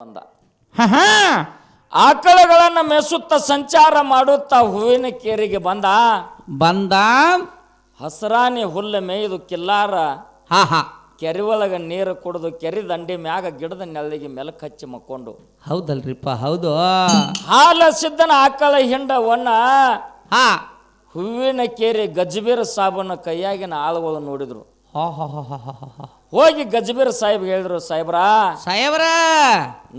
ಬಂದ ಆಕಳಗಳನ್ನು ಮೇಸುತ್ತಾ ಸಂಚಾರ ಮಾಡುತ್ತಾ ಹೂವಿನ ಕೇರಿಗೆ ಬಂದ ಹಸರಾನಿ ಹುಲ್ಲು ಮೇಯ್ದು ಕಿಲ್ಲಾರ ಕೆರೆ ಒಳಗ ನೀರು ಕುಡಿದು ಕೆರೆ ದಂಡಿ ಮ್ಯಾಗ ಗಿಡದ ನೆಲ್ಲಿಗೆ ಮೆಲಕ್ ಹಚ್ಚಿ ಮಕ್ಕೊಂಡು. ಹೌದಲ್ರಿಪ್ಪ, ಹೌದು. ಹಾಲ ಸಿದ್ದನ ಆಕಳ ಹಿಂಡವನ್ನ ಹೂವಿನ ಕೇರಿ ಗಜ್ಬೀರ್ ಸಾಬನ ಕೈಯಾಗಿನ ಆಳುಗಳು ನೋಡಿದ್ರು. ಹೋಗಿ ಗಜ್ಬೀರ್ ಸಾಹೇಬ್ ಹೇಳಿದ್ರು, ಸಾಹೇಬ್ರ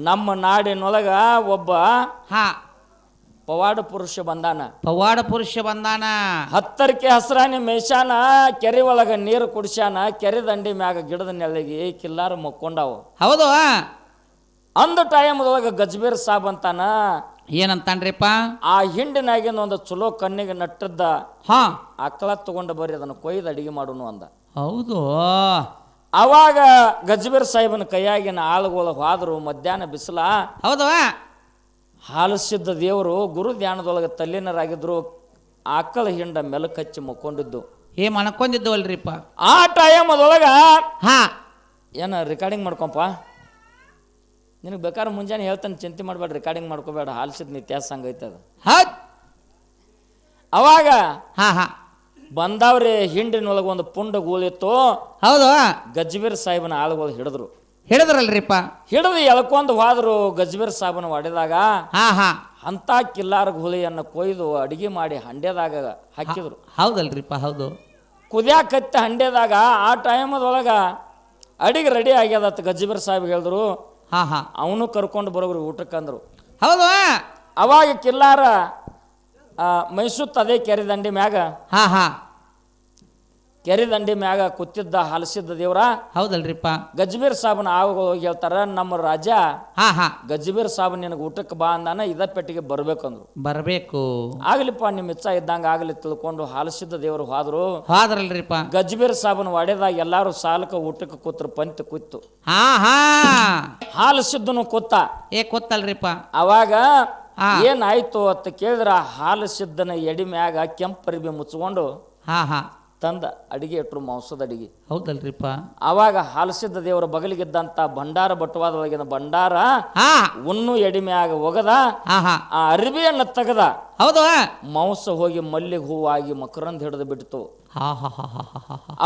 ನಮ್ಮ ನಾಡಿನೊಳಗ ಒಬ್ಬ ಪವಾಡ ಪುರುಷ ಬಂದಾನ. ಹತ್ತರಕ್ಕೆ ಹಸ್ರಾನಿ ಮೇಷಾನ ಕೆರೆ ಒಳಗ ನೀರು ಕುಡಿಸ್ಯಾನ, ಕೆರೆ ದಂಡಿ ಮ್ಯಾಗ ಗಿಡದ ನೆಲ್ಲಿಗೆ ಕಿಲ್ಲಾರ ಮಕ್ಕೊಂಡಾವು. ಹೌದು. ಅಂದ ಟೈಮ್ದೊಳಗ ಗಜ್ಬೀರ್ ಸಾಬ್ ಅಂತಾನ, ಏನಂತಾನ್ರಿಪ್ಪ, ಆ ಹಿಂಡಿನಾಗಿನ ಒಂದು ಚಲೋ ಕಣ್ಣಿಗೆ ನಟ್ಟದ್ದ ಆಕಳ ತಗೊಂಡು ಬರ್ರಿ ಅದನ್ನು ಕೊಯ್ದು ಅಡಿಗೆ ಮಾಡುನು ಅಂದ. ಹೌದು. ಅವಾಗ ಗಜ್ಬೀರ್ ಸಾಹೇಬನ ಕೈಯಾಗಿನ ಆಳುಗಳು ಹೋದ್ರು. ಮಧ್ಯಾಹ್ನ ಬಿಸಿಲ. ಹೌದು. ಹಾಲಿಸಿದ್ದ ದೇವರು ಗುರು ಧ್ಯಾನದೊಳಗೆ ತಲ್ಲೀನರಾಗಿದ್ರು. ಆಕಳ ಹಿಂಡ ಮೆಲಕ್ ಹಚ್ಚಿ ಮಕ್ಕೊಂಡಿದ್ದು. ಮನ್ಕೊಂಡಿದ್ದವಲ್ರಿಪ್ಪ. ಆ ಟೈಮದೊಳಗ ಏನ ರೆಕಾರ್ಡಿಂಗ್ ಮಾಡ್ಕೊಂಪ, ನಿನಗೆ ಬೇಕಾದ್ರೆ ಮುಂಜಾನೆ ಹೇಳ್ತಾನೆ, ಚಿಂತೆ ಮಾಡಬೇಡ, ರೆಕಾರ್ಡಿಂಗ್ ಮಾಡ್ಕೋಬೇಡ, ಹಾಲಿಸಿದ ಇತಿಹಾಸ ಹಂಗೈತೆ ಅದು. ಅವಾಗ ಬಂದವ್ರಿ ಹಿಂಡಿನೊಳಗೆ ಒಂದು ಪುಂಡ ಗೂಳಿತ್ತು. ಹೌದು. ಗಜ್ಬೀರ್ ಸಾಹೇಬನ ಆಳುಗಳು ಹಿಡಿದ್ರಲ್ರಿಪ್ಪ. ಹಿಡಿದು ಎಳ್ಕೊಂಡು ಹೋದ್ರು. ಗಜ್ಬೀರ್ ಸಾಹೇಬನ ಹೊಡೆದಾಗ ಅಂತ ಕಿಲ್ಲಾರ ಹುಲಿಯನ್ನು ಕೊಯ್ದು ಅಡಿಗೆ ಮಾಡಿ ಹಂಡೆದಾಗ ಹಾಕಿದ್ರು. ಹೌದಲ್ರಿಪ್ಪ, ಹೌದು. ಕುದಿಯಾಕತ್ತ ಹಂಡೆದಾಗ ಆ ಟೈಮದೊಳಗ ಅಡಿಗೆ ರೆಡಿ ಆಗ್ಯದತ್. ಗಜ್ಬೀರ್ ಸಾಹೇಬ್ ಹೇಳಿದ್ರು, ಅವನು ಕರ್ಕೊಂಡು ಬರೋರು ಊಟಕ್ಕಂದ್ರು. ಹೌದು. ಅವಾಗ ಕಿಲ್ಲಾರ ಮೈಸೂತ್ ಅದೇ ಕೆರೆ ದಂಡಿ ಮ್ಯಾಗ ಕೂತಿದ್ದ ಹಾಲಿಸಿದ್ದ ದೇವ್ರ. ಹೌದಲ್ರಿಪ್ಪ. ಗಜ್ಬೀರ್ ಸಾಬನ ಆಳುಗಳು ಹೋಗಿ ಹೇಳ್ತಾರ, ನಮ್ಮ ರಾಜ ಗಜ್ಬೀರ್ ಸಾಬ್ ನಿನಗೆ ಊಟಕ್ಕೆ ಬಾ ಅಂದಾನ, ಇದ ಪೆಟ್ಟಿಗೆ ಬರ್ಬೇಕು. ಆಗ್ಲಿಪ್ಪ, ನಿಮ್ಮ ಇಚ್ಛಾ ಇದ್ದಂಗ ಆಗ್ಲಿ ತಿಳ್ಕೊಂಡು ಹಾಲಿಸಿದ್ದ ದೇವ್ರು ಹೋದ್ರಲ್ರಿಪ್ಪ. ಗಜ್ಬೀರ್ ಸಾಬನ ಒಡೆದಾಗ ಎಲ್ಲಾರು ಸಾಲಕ ಊಟಕ್ಕೆ ಕೂತ್ರು. ಪಂತ್ ಕೂತು ಹಾಲಿಸಿದ್ದನು ಕೂತಲ್ರಿಪ್ಪ. ಅವಾಗ ಏನಾಯ್ತು ಅಂತ ಕೇಳಿದ್ರ, ಹಾಲಿಸಿದ್ದನ ಎಡಿ ಮ್ಯಾಗ ಕೆಂಪರಿಬಿ ಮುಚ್ಕೊಂಡು ತಂದ ಅಡಿಗೆ ಇಟ್ರು, ಮಾಂಸದ ಅಡಿಗೆ. ಹೌದಲ್ರಿಪ್ಪ. ಅವಾಗ ಹಾಲಿಸಿದ್ದ ದೇವರ ಬಗಲಿಗಿದ್ದಂತ ಭಂಡಾರ ಬಟವಾದೊಳಗಿನ ಭಂಡಾರ ಉಣ್ಣು ಎಡಿ ಮ್ಯಾಗ ಒಗದ ಆ ಅರಿಬಿಯನ್ನ ತೆಗದ. ಹೌದು. ಮಾಂಸ ಹೋಗಿ ಮಲ್ಲಿಗೆ ಹೂವಾಗಿ ಮಕರಂದ್ ಹಿಡಿದು ಬಿಡ್ತು.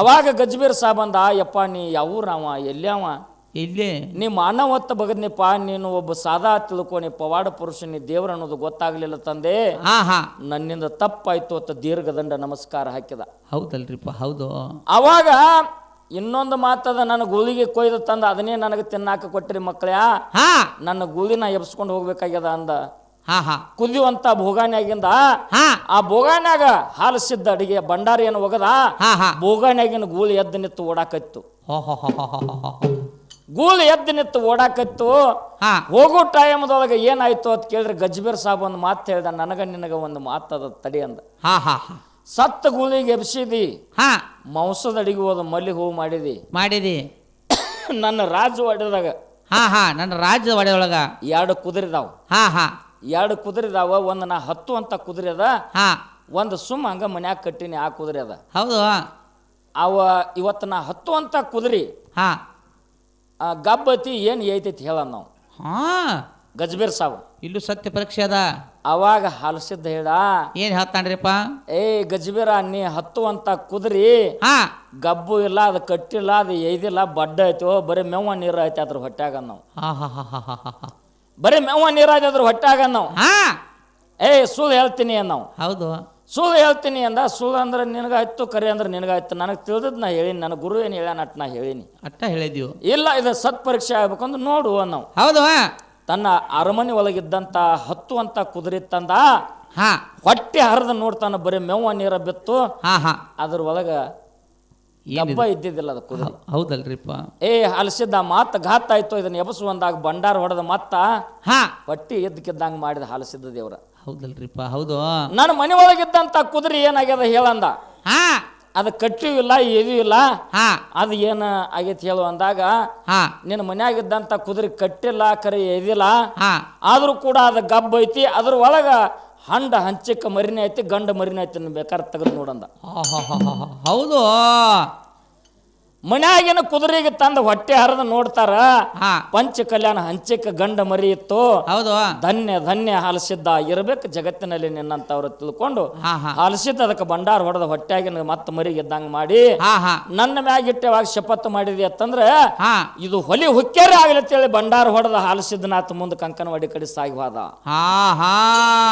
ಅವಾಗ ಗಜ್ಬೀರ್ ಸಾಬ್ ಅಂದ, ಯಪ್ಪ ನೀ ಯಾವೂರವ, ಎಲ್ಲಿಯವ? ಇಲ್ಲೇ. ನೀ ಮಾನವತ್ತ ಬಗದ್ನಿಪ್ಪ, ನೀನು ಒಬ್ಬ ಸಾದಾ ತಿಳ್ಕೊನಿ ಪವಾಡ ಪುರುಷ, ನೀ ದೇವ್ರ ಅನ್ನೋದು ಗೊತ್ತಾಗ್ಲಿಲ್ಲ ತಂದೆ, ನನ್ನಿಂದ ತಪ್ಪಾಯ್ತು ಅಂತ ದೀರ್ಘದಂಡ ನಮಸ್ಕಾರ ಹಾಕಿದ. ಹೌದಲ್ರಿಪ್ಪ, ಹೌದು. ಅವಾಗ ಇನ್ನೊಂದು ಮಾತದ, ನನ್ನ ಗೂಳಿಗೆ ಕೊಯ್ದು ತಂದ ಅದನ್ನೇ ನನಗೆ ತಿನ್ನಾಕ ಕೊಟ್ಟಿರಿ ಮಕ್ಕಳ್ಯಾ, ನನ್ನ ಗೂಳಿನ ಎಬ್ಸ್ಕೊಂಡು ಹೋಗ್ಬೇಕಾಗ್ಯದ ಅಂದ. ಕುದಿಯುವಂತ ಭೋಗಾನ್ಯಾಗಿಂದ ಆ ಭೋಗಾನ್ಯಾಗ ಹಾಲಿಸಿದ್ದ ಅಡಿಗೆ ಭಂಡಾರ ಏನು ಒಗದ, ಭೋಗಾನ್ಯಾಗಿನ ಗೂಳಿ ಎದ್ದು ನಿತ್ತು ಓಡಾಕತ್ತು. ಗೂಳಿ ಎದ್ದು ನಿತ್ತು ಓಡಾಕತ್ತು. ಹೋಗೋ ಟೈಮದೊಳಗೆ ಏನಾಯ್ತು ಅಂತ ಕೇಳಿದ್ರೆ, ಗಜ್ಬೀರ್ ಸಾಬ್ ಒಂದು ಮಾತು ಹೇಳ್ದ, ನಿನಗ ಒಂದು ಮಾತದ ತಡಿ ಅಂದ. ಸತ್ತ ಗೂಳಿಗೆ ಎಬ್ಸಿದಿ, ಮಾಂಸದ ಅಡಿಗೆ ಹೋದ ಮಲ್ಲಿಗೆ ಹೂ ಮಾಡಿದಿ. ನನ್ನ ರಾಜ ಹೊಡೆದಾಗ ನನ್ನ ರಾಜ್ಯದ ಒಡೆಯೊಳಗ ಎರಡು ಕುದುರೆದಾವ. ಒಂದು ನಾ ಹತ್ತು ಅಂತ ಕುದುರೆ ಅದ, ಒಂದು ಸುಮ್ಮ ಹಂಗ ಮನ್ಯಾಗ ಕಟ್ಟಿನಿ ಆ ಕುದುರೆ ಅದ. ಹೌದು. ಇವತ್ತು ನಾ ಹತ್ತು ಅಂತ ಕುದುರೆ ಗಬ್ಬತಿ ಏನ್ ಐತೈತಿ ಹೇಳ ನಾವು. ಗಜ್ಬೀರ್ ಸಾಬ್ ಇಲ್ಲೂ ಸತ್ಯ ಪರೀಕ್ಷೆ ಅದ. ಅವಾಗ ಹಾಲಿಸಿದ್ದ ಹೇಳ, ಏನ್ ಹೇಳ್ತಾನ್ರಿಪ್ಪ, ಗಜ್ಬೀರ ನೀ ಹತ್ತು ಅಂತ ಕುದುರಿ ಗಬ್ಬು ಇಲ್ಲ, ಅದು ಕಟ್ಟಿಲ್ಲ, ಅದು ಎಯ್ದಿಲ್ಲ, ಬಡ್ಡ ಐತಿ, ಬರೀ ಮೆವ್ವ ನೀರು ಐತಿ ಅದ್ರ ಹೊಟ್ಯಾಗ ನಾವು. ಬರೀ ಮೆವ್ವ ನೀರು ಐತಿ ಅದ್ರ ಹೊಟ್ಯಾಗ ನಾವು. ಸುಳ್ಳು ಹೇಳ್ತೀನಿ ನಾವು. ಹೌದು. ಸುಳ್ಳು ಹೇಳ್ತೀನಿ ಅಂದ. ಸುಳ್ಳು ಅಂದ್ರೆ ನಿನಗಾಯ್ತು, ಕರೆ ಅಂದ್ರೆ ನಿನಗಾಯ್ತು. ನನಗೆ ತಿಳಿದದ್ ನಾ ಹೇಳಿನಿ, ನನ್ನ ಗುರು ಏನು ಹೇಳ್ಯಾನ ಅಟ್ ನಾ ಹೇಳಿನಿ. ಹೇಳಿದ್ವಿ. ಇಲ್ಲ, ಇದು ಸತ್ ಪರೀಕ್ಷೆ ಆಗ್ಬೇಕಂದ್ರೆ ನೋಡು ನಾವು. ಹೌದು. ತನ್ನ ಅರಮನೆ ಒಳಗಿದ್ದಂತ ಹತ್ತು ಅಂತ ಕುದುರೆ ತಂದ, ಹೊಟ್ಟೆ ಹರಿದ ನೋಡ್ತಾನ, ಬರೀ ಮೆವ್ವ ನೀರ ಬಿತ್ತು, ಅದ್ರ ಒಳಗ ಗಬ್ಬ ಇದ್ದಿದ್ದಿಲ್ಲ ಅದು ಕುದುರೆ. ಹೌದಲ್ರಿಪ್ಪ. ಹಾಲಿಸಿದ್ದ ಮಾತ ಘಾತ ಆಯ್ತು, ಇದನ್ನ ಎಬಸುವಂದಾಗ ಭಂಡಾರ ಹೊಡೆದ ಮತ್ತ ಹೊಟ್ಟಿ ಎದ್ದಕ್ಕಿದ್ದಂಗ ಮಾಡಿದ ಹಾಲಿಸಿದ್ದ ದೇವ್ರ. ಹೌದಲ್ರಿಪ್ಪ, ಹೌದು. ನನ್ನ ಮನೆ ಒಳಗಿದ್ದಂತ ಕುದುರೆ ಏನಾಗ್ಯದ ಹೇಳಂದ, ಅದು ಕಟ್ಟಿಯೂ ಇಲ್ಲ, ಎದೂ ಇಲ್ಲ, ಅದು ಏನ ಆಗೈತಿ ಹೇಳು ಅಂದಾಗ, ನಿನ್ನ ಮನ್ಯಾಗಿದ್ದಂತ ಕುದುರೆ ಕಟ್ಟಿಲ್ಲ, ಕರೆ ಎದಿಲ್ಲ, ಆದ್ರೂ ಕೂಡ ಅದು ಗಬ್ಬ ಐತಿ, ಅದ್ರ ಒಳಗ ಹಂಚಿಕ್ಕ ಮರಿನೇ ಐತಿ, ಗಂಡ ಮರಿನೇ ಐತಿ, ಬೇಕಾದ್ರೆ ತೆಗೆದು ನೋಡಂದ. ಹೌದು. ಮನ್ಯಾಗಿನ ಕುದುರೆಗೆ ತಂದ ಹೊಟ್ಟೆ ಹರಿದು ನೋಡ್ತಾರ ಹಾ ಪಂಚ ಕಲ್ಯಾಣ ಹಂಚಕ್ಕೆ ಗಂಡ ಮರಿ ಇತ್ತು. ಹೌದು. ಧನ್ಯ ಧನ್ಯ ಹಾಲಿಸಿದ್ದ ಇರ್ಬೇಕು ಜಗತ್ತಿನಲ್ಲಿ ನಿನ್ನಂತವ್ರು ತಿಳ್ಕೊಂಡು ಹಾ ಹಾ ಹಾಲಿಸಿದ್ದ ಅದಕ್ಕೆ ಭಂಡಾರ ಹೊಡೆದ ಹೊಟ್ಟೆಯಾಗಿನ ಮತ್ತೆ ಮರಿಗೆ ಇದ್ದಂಗ ಮಾಡಿ ಹಾ ಹಾ ನನ್ನ ಮ್ಯಾಗಿಟ್ಟೆವಾಗ ಶಪಥ ಮಾಡಿದಿ ಅಂತಂದ್ರೆ ಹಾ ಇದು ಹೊಲಿ ಹುಕ್ಕೇರಿ ಆಗ್ಲತ್ತೇಳಿ ಭಂಡಾರ ಹೊಡೆದ ಹಾಲಿಸಿದ್ದನಾಥ ಮುಂದೆ ಕಂಕನವಾಡಿ ಕಡೆ ಸಾಗಿ ಹೋದ. ಹಾ ಹಾ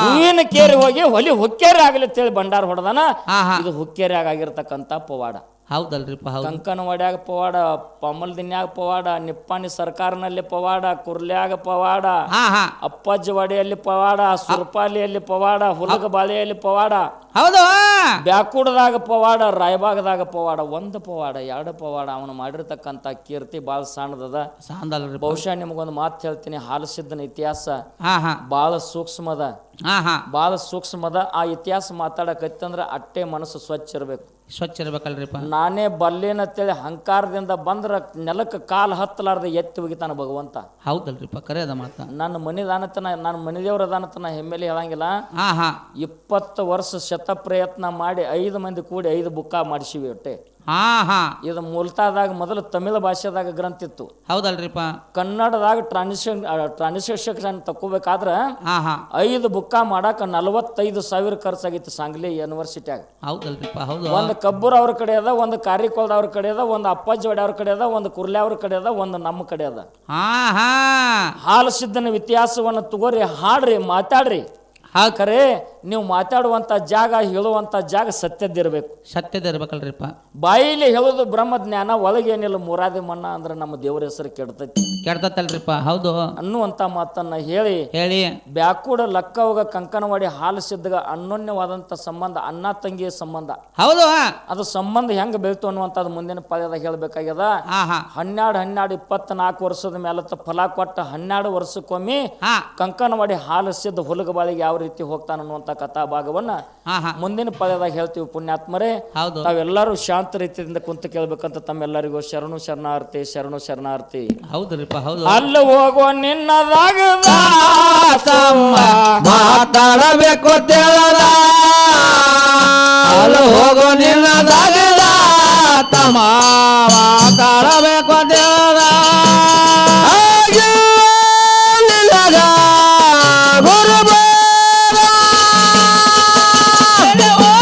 ಹೂವಿನ ಕೇರಿ ಹೋಗಿ ಹೊಲಿ ಹುಕ್ಕೇರಿ ಆಗ್ಲತ್ತೇಳಿ ಭಂಡಾರ ಹೊಡೆದನ. ಹಾ ಹಾ ಇದು ಹುಕ್ಕೇರಿ ಆಗಿರ್ತಕ್ಕಂಥ ಪವಾಡ. ಹೌದಲ್ರಿಪ್ಪ ಹೌದು. ಕಂಕನವಾಡ್ಯಾಗ ಪವಾಡ, ಪಮ್ಮಲ್ದಿನ್ಯಾಗ ಪವಾಡ, ನಿಪ್ಪಾಣಿ ಸರ್ಕಾರನಲ್ಲಿ ಪವಾಡ, ಕುರ್ಲ್ಯಾಗ ಪವಾಡ, ಹಾ ಹಾ ಅಪ್ಪಾಜಿವಾಡಿಯಲ್ಲಿ ಪವಾಡ, ಸುರ್ಪಾಲಿಯಲ್ಲಿ ಪವಾಡ, ಹುಲಗಬಾಳೆಯಲ್ಲಿ ಪವಾಡ, ಹೌದು. ಬ್ಯಾಕೂಡದಾಗ ಪವಾಡ, ರಾಯಬಾಗದಾಗ ಪವಾಡ. ಒಂದು ಪವಾಡ ಎರಡು ಪವಾಡ. ಅವನು ಮಾಡಿರ್ತಕ್ಕಂಥ ಕೀರ್ತಿ ಭಾಳ ಸಣ್ಣದದ. ಸಾಂದಲ್ರಿ. ಬಹುಶಃ ನಿಮಗೊಂದು ಮಾತು ಹೇಳ್ತೀನಿ. ಹಾಲಿಸಿದ್ದನ ಇತಿಹಾಸ ಹಾ ಹಾ ಭಾಳ ಸೂಕ್ಷ್ಮದ, ಹಾ ಹಾ ಭಾಳ ಸೂಕ್ಷ್ಮದ. ಆ ಇತಿಹಾಸ ಮಾತಾಡಕತ್ತಂದ್ರೆ ಅಟ್ಟೆ ಮನಸ್ಸು ಸ್ವಚ್ಛ ಇರಬೇಕು. ಸ್ವಚ್ಛ ಇರ್ಬೇಕಲ್ರಿಪ್ಪ. ನಾನೇ ಬಲ್ಲೇನಂತೇಳಿ ಹಂಕಾರದಿಂದ ಬಂದ್ರ ನೆಲಕ್ಕೆ ಕಾಲು ಹತ್ತಲಾರ್ದ ಎತ್ತಿ ಹೋಗಿತಾನ ಭಗವಂತ. ಹೌದಲ್ರಿಪ್ಪ ಕರೆ ಅದ ಮಾತ. ನನ್ನ ಮನಿದಾನತನ, ನನ್ನ ಮನೆದೇವ್ರ ಅದಾನತನ ಹೆಮ್ಮೆಲೆ ಹೇಳಂಗಿಲ್ಲ. ಹಾ ಹಾ 20 ವರ್ಷ ಶತ ಪ್ರಯತ್ನ ಮಾಡಿ 5 ಮಂದಿ ಕೂಡಿ 5 ಬುಕ್ಕ ಮಾಡಿಸಿವಿ ಒಟ್ಟೆ. ಹಾ ಹಾ ಇದು ಮೂಲತಃದಾಗ ಮೊದಲು ತಮಿಳು ಭಾಷೆದಾಗ ಗ್ರಂಥ ಇತ್ತು. ಹೌದಲ್ರಿಪ್ಪ. ಕನ್ನಡದಾಗ ಟ್ರಾನ್ಸ್ಲೇಷನ್ ತಕೋಬೇಕಾದ್ರ ಹಾ ಹಾ 5 ಬುಕ್ಕ ಮಾಡಾಕ 45,000 ಖರ್ಚಾಗಿತ್ತು ಸಾಂಗ್ಲಿ ಯೂನಿವರ್ಸಿಟಿಯಾಗ. ಹೌದಲ್ರಿಪ್ಪ ಹೌದು. ಒಂದು ಕಬ್ಬೂರ್ ಅವ್ರ ಕಡೆ ಅದ, ಒಂದು ಕಾರಿಕೋಲ್ದ ಅವ್ರ ಕಡೆ ಅದ, ಒಂದು ಅಪ್ಪಾಜಿವಾಡಿ ಅವ್ರ ಕಡೆ ಅದ, ಒಂದು ಕುರ್ಲೆ ಅವ್ರ ಕಡೆ ಅದ, ಒಂದು ನಮ್ಮ ಕಡೆ ಅದ. ಹಾ ಹಾ ಹಾಲಿಸಿದ್ದನ ಇತಿಹಾಸವನ್ನು ತಗೋರಿ, ಹಾಡ್ರಿ, ಮಾತಾಡ್ರಿ. ಖರೆ ನೀವು ಮಾತಾಡುವಂತ ಜಾಗ, ಹೇಳುವಂತ ಜಾಗ ಸತ್ಯದ್ದಿರ್ಬೇಕು. ಸತ್ಯದ ಇರ್ಬೇಕಲ್ರಿಪ್ಪ. ಬಾಯಿಲಿ ಹೇಳೋದು ಬ್ರಹ್ಮಜ್ಞಾನ, ಒಳಗೇನಿಲ್ಲ ಮೂರಾದಿ ಮಣ್ಣ ಅಂದ್ರೆ ನಮ್ಮ ದೇವರ ಹೆಸರು ಕೆಡ್ತೈತಿ ಕೆಡ್ತಲ್ರಿಪ್ಪ. ಹೌದು ಅನ್ನುವಂತ ಮಾತನ್ನ ಹೇಳಿ ಬ್ಯಾಕೂಡ ಲಕ್ಕವಾಗ ಕಂಕನವಾಡಿ ಹಾಲಿಸಿದ್ದಾಗ ಅನ್ಯೋನ್ಯವಾದಂತ ಸಂಬಂಧ, ಅಣ್ಣ ತಂಗಿಯ ಸಂಬಂಧ. ಹೌದು. ಅದು ಸಂಬಂಧ ಹೆಂಗ ಬೆಳ್ತು ಅನ್ನುವಂಥದ್ದು ಮುಂದಿನ ಪಾಳ್ಯದಾಗ ಹೇಳ್ಬೇಕಾಗ್ಯದ. 12 24 ವರ್ಷದ ಮೇಲೆ ಫಲ ಕೊಟ್ಟ 12 ವರ್ಷಕ್ಕೊಮ್ಮೆ ಕಂಕನವಾಡಿ ಹಾಲಿಸಿದ್ದ ಹುಲಗಬಾಳಿಗೆ ಯಾವ ರೀತಿ ಹೋಗ್ತಾನ ಅನ್ನುವಂತ ಕಥಾ ಭಾಗವನ್ನ ಮುಂದಿನ ಪಾಳ್ಯದಾಗ ಹೇಳ್ತೀವಿ. ಪುಣ್ಯಾತ್ಮರೇ, ತಾವೆಲ್ಲರೂ ಶಾಂತ ರೀತಿಯಿಂದ ಕುಂತು ಕೇಳ್ಬೇಕಂತ ತಮ್ಮೆಲ್ಲರಿಗೂ ಶರಣು ಶರಣಾರ್ಥಿ, ಶರಣು ಶರಣಾರ್ಥಿ. ಹೌದ್ರಿಪ್ಪ ಹೌದು. ಅಲ್ಲಿ ಹೋಗೋ ನಿನ್ನದಾಗ ಮಾತಾಡಬೇಕು ತಿಳದ, ಅಲ್ಲಿ ಹೋಗೋ ನಿನ್ನದಾಗ ತಮ್ಮ ಮಾತಾಡಬೇಕು.